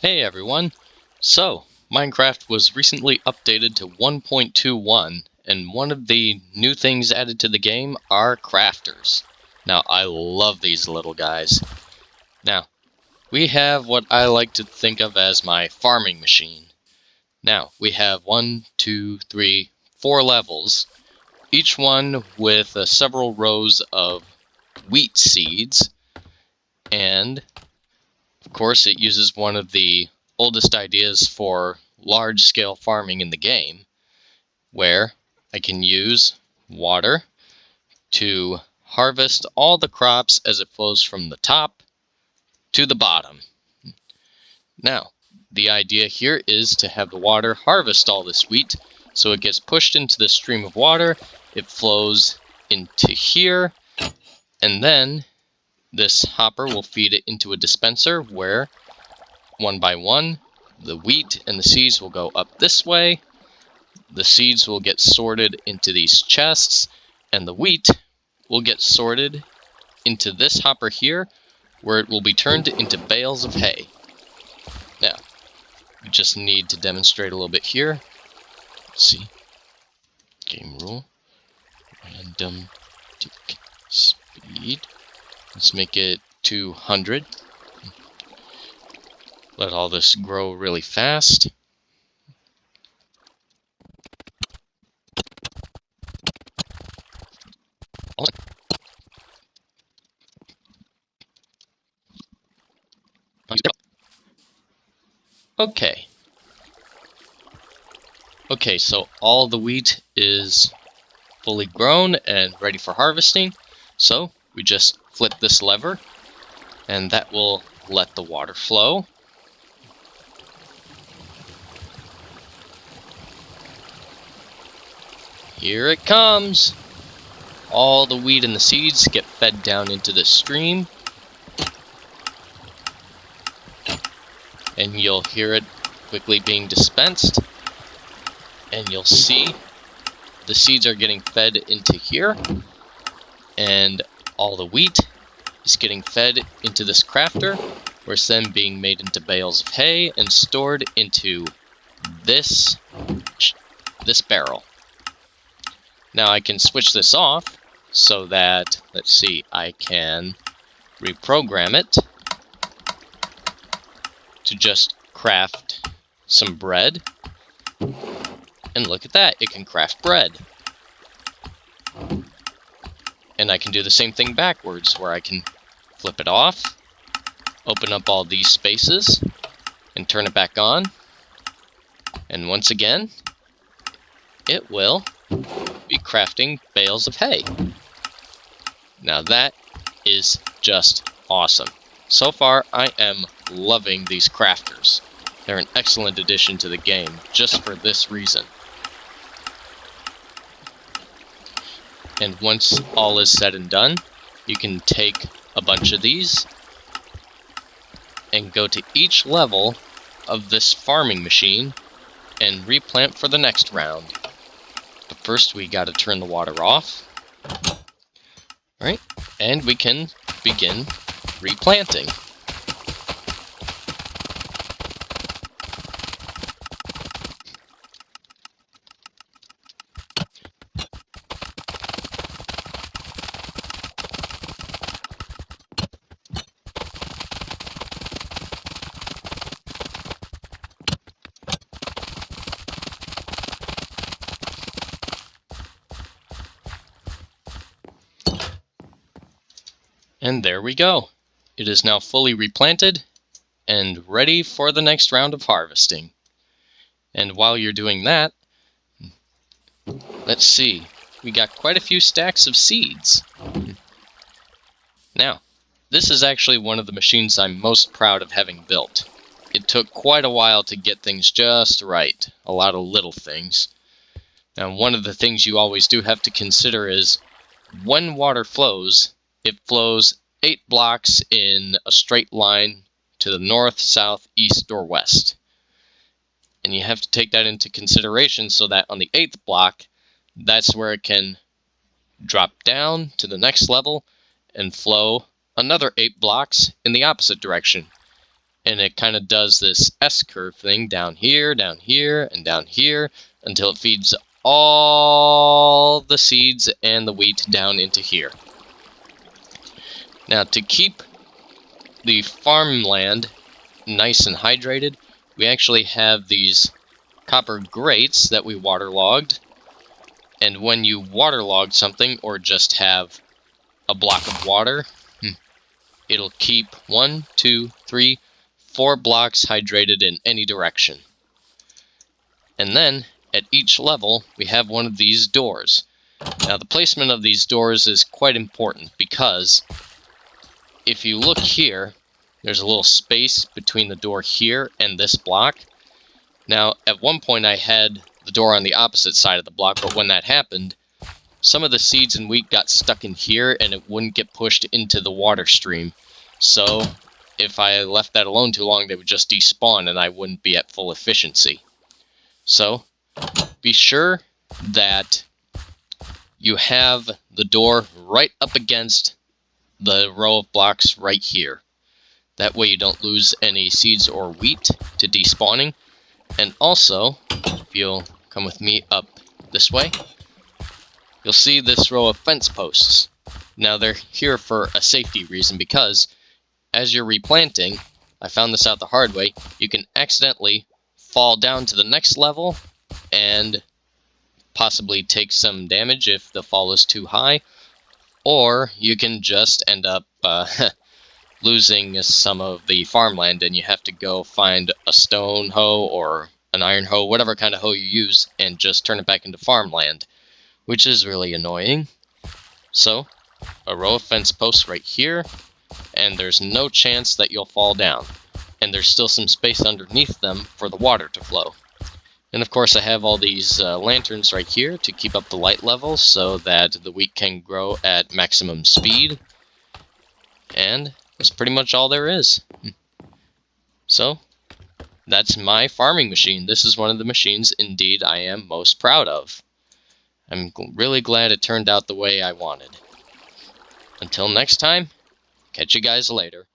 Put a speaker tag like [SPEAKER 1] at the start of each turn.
[SPEAKER 1] Hey everyone! So, Minecraft was recently updated to 1.21, and one of the new things added to the game are crafters. Now, I love these little guys. Now, we have what I like to think of as my farming machine. Now, we have 1, 2, 3, 4 levels, each one with several rows of wheat seeds, and of course, it uses one of the oldest ideas for large-scale farming in the game, where I can use water to harvest all the crops as it flows from the top to the bottom. Now, the idea here is to have the water harvest all this wheat, so it gets pushed into the stream of water, it flows into here, and then this hopper will feed it into a dispenser where one by one, the wheat and the seeds will go up this way, the seeds will get sorted into these chests, and the wheat will get sorted into this hopper here, where it will be turned into bales of hay. Now, we just need to demonstrate a little bit here. Let's see. Game rule. Random tick speed. Let's make it 200. Let all this grow really fast. Okay. Okay, so all the wheat is fully grown and ready for harvesting. So we just flip this lever, and that will let the water flow. Here it comes! All the wheat and the seeds get fed down into the stream. And you'll hear it quickly being dispensed. And you'll see the seeds are getting fed into here. And all the wheat is getting fed into this crafter, where it's then being made into bales of hay and stored into this barrel. Now I can switch this off so that, let's see, I can reprogram it to just craft some bread. And look at that, it can craft bread. And I can do the same thing backwards, where I can flip it off, open up all these spaces, and turn it back on. And once again, it will be crafting bales of hay. Now that is just awesome. So far, I am loving these crafters. They're an excellent addition to the game, just for this reason. And once all is said and done, you can take a bunch of these and go to each level of this farming machine and replant for the next round. But first we gotta turn the water off. Right? And we can begin replanting. And there we go. It is now fully replanted and ready for the next round of harvesting. And while you're doing that, let's see, we got quite a few stacks of seeds. Now, this is actually one of the machines I'm most proud of having built. It took quite a while to get things just right, a lot of little things. Now, one of the things you always do have to consider is when water flows, it flows 8 blocks in a straight line to the north, south, east, or west. And you have to take that into consideration so that on the 8th block, that's where it can drop down to the next level and flow another 8 blocks in the opposite direction. and it kind of does this S-curve thing down here, and down here, until it feeds all the seeds and the wheat down into here. Now, to keep the farmland nice and hydrated, we actually have these copper grates that we waterlogged. And when you waterlog something, or just have a block of water, it'll keep 1, 2, 3, 4 blocks hydrated in any direction. And then, at each level, we have one of these doors. Now, the placement of these doors is quite important, because if you look here, there's a little space between the door here and this block. Now, at one point I had the door on the opposite side of the block, but when that happened, some of the seeds and wheat got stuck in here and it wouldn't get pushed into the water stream. So, if I left that alone too long, they would just despawn and I wouldn't be at full efficiency. So, be sure that you have the door right up against the row of blocks right here. That way you don't lose any seeds or wheat to despawning. And also, if you'll come with me up this way, you'll see this row of fence posts. Now they're here for a safety reason, because as you're replanting, I found this out the hard way, you can accidentally fall down to the next level and possibly take some damage if the fall is too high, or you can just end up losing some of the farmland, and you have to go find a stone hoe or an iron hoe, whatever kind of hoe you use, and just turn it back into farmland, which is really annoying. So, a row of fence posts right here, and there's no chance that you'll fall down. And there's still some space underneath them for the water to flow. And of course I have all these lanterns right here to keep up the light level so that the wheat can grow at maximum speed. And that's pretty much all there is. So, that's my farming machine. This is one of the machines, indeed, I am most proud of. I'm really glad it turned out the way I wanted. Until next time, catch you guys later.